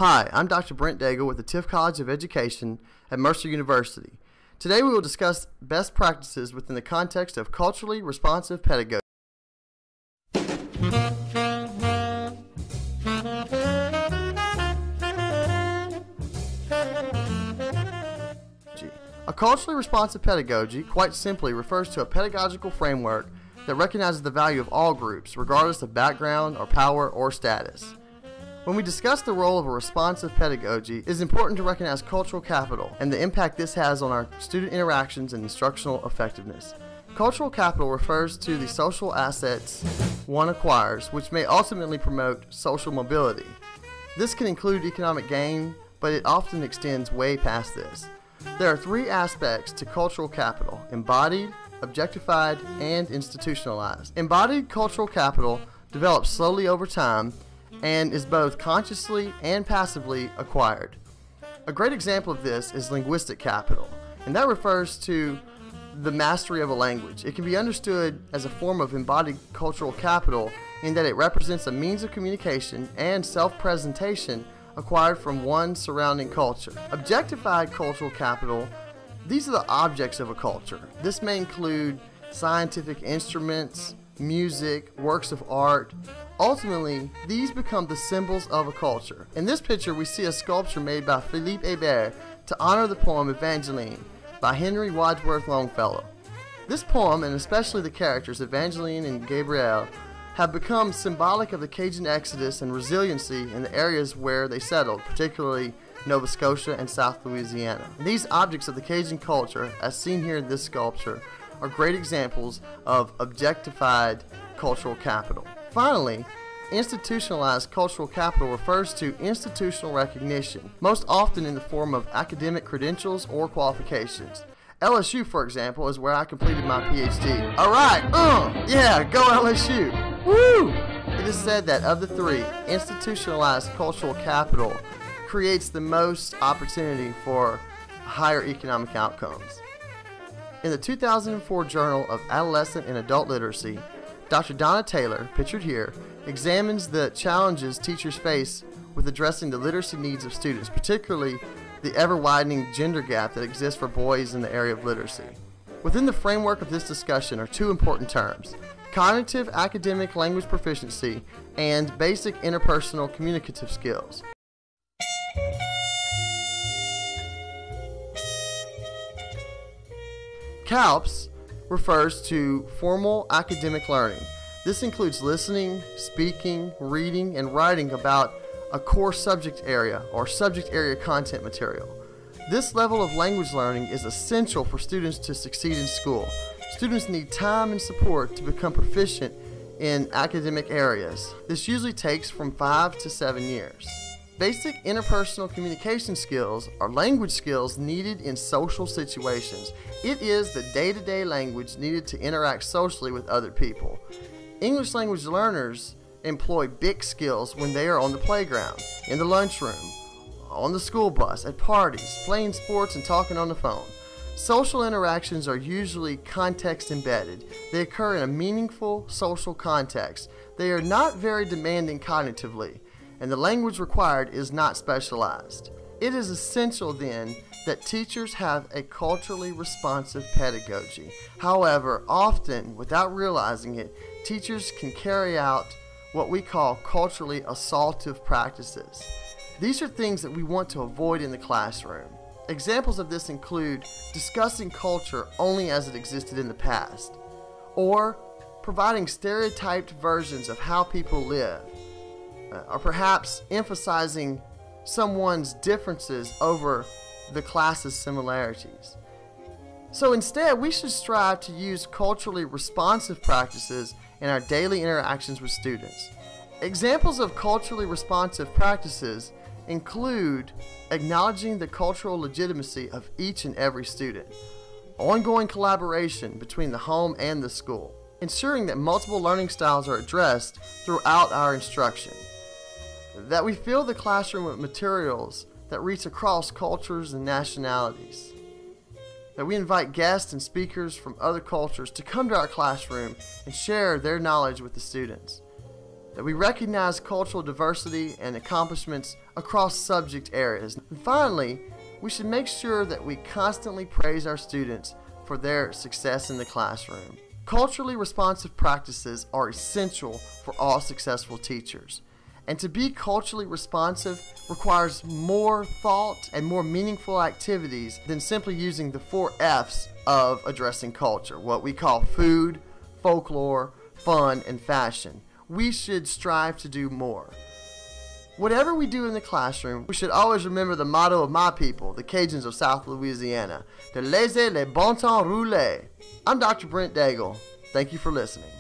Hi, I'm Dr. Brent Daigle with the Tift College of Education at Mercer University. Today we will discuss best practices within the context of culturally responsive pedagogy. A culturally responsive pedagogy, quite simply, refers to a pedagogical framework that recognizes the value of all groups, regardless of background or power or status. When we discuss the role of a responsive pedagogy, it is important to recognize cultural capital and the impact this has on our student interactions and instructional effectiveness. Cultural capital refers to the social assets one acquires, which may ultimately promote social mobility. This can include economic gain, but it often extends way past this. There are three aspects to cultural capital: embodied, objectified, and institutionalized. Embodied cultural capital develops slowly over time and is both consciously and passively acquired. A great example of this is linguistic capital, and that refers to the mastery of a language. It can be understood as a form of embodied cultural capital in that it represents a means of communication and self-presentation acquired from one's surrounding culture. Objectified cultural capital, these are the objects of a culture. This may include scientific instruments, music, works of art. Ultimately, these become the symbols of a culture. In this picture, we see a sculpture made by Philippe Hébert to honor the poem Evangeline by Henry Wadsworth Longfellow. This poem, and especially the characters Evangeline and Gabriel, have become symbolic of the Cajun exodus and resiliency in the areas where they settled, particularly Nova Scotia and South Louisiana. These objects of the Cajun culture, as seen here in this sculpture, are great examples of objectified cultural capital. Finally, institutionalized cultural capital refers to institutional recognition, most often in the form of academic credentials or qualifications. LSU, for example, is where I completed my PhD. Alright, yeah, go LSU! Woo! It is said that of the three, institutionalized cultural capital creates the most opportunity for higher economic outcomes. In the 2004 Journal of Adolescent and Adult Literacy, Dr. Donna Taylor, pictured here, examines the challenges teachers face with addressing the literacy needs of students, particularly the ever-widening gender gap that exists for boys in the area of literacy. Within the framework of this discussion are two important terms: cognitive academic language proficiency and basic interpersonal communicative skills. CALPS refers to formal academic learning. This includes listening, speaking, reading, and writing about a core subject area or subject area content material. This level of language learning is essential for students to succeed in school. Students need time and support to become proficient in academic areas. This usually takes from 5 to 7 years. Basic interpersonal communication skills are language skills needed in social situations. It is the day-to-day language needed to interact socially with other people. English language learners employ BIC skills when they are on the playground, in the lunchroom, on the school bus, at parties, playing sports, and talking on the phone. Social interactions are usually context embedded. They occur in a meaningful social context. They are not very demanding cognitively, and the language required is not specialized. It is essential then that teachers have a culturally responsive pedagogy. However, often, without realizing it, teachers can carry out what we call culturally assaultive practices. These are things that we want to avoid in the classroom. Examples of this include discussing culture only as it existed in the past, or providing stereotyped versions of how people live, or perhaps emphasizing someone's differences over the class's similarities. So instead, we should strive to use culturally responsive practices in our daily interactions with students. Examples of culturally responsive practices include acknowledging the cultural legitimacy of each and every student, ongoing collaboration between the home and the school, ensuring that multiple learning styles are addressed throughout our instruction, that we fill the classroom with materials that reach across cultures and nationalities, that we invite guests and speakers from other cultures to come to our classroom and share their knowledge with the students, that we recognize cultural diversity and accomplishments across subject areas. And finally, we should make sure that we constantly praise our students for their success in the classroom. Culturally responsive practices are essential for all successful teachers. And to be culturally responsive requires more thought and more meaningful activities than simply using the 4 F's of addressing culture, what we call food, folklore, fun, and fashion. We should strive to do more. Whatever we do in the classroom, we should always remember the motto of my people, the Cajuns of South Louisiana, de laissez le bon temps rouler. I'm Dr. Brent Daigle. Thank you for listening.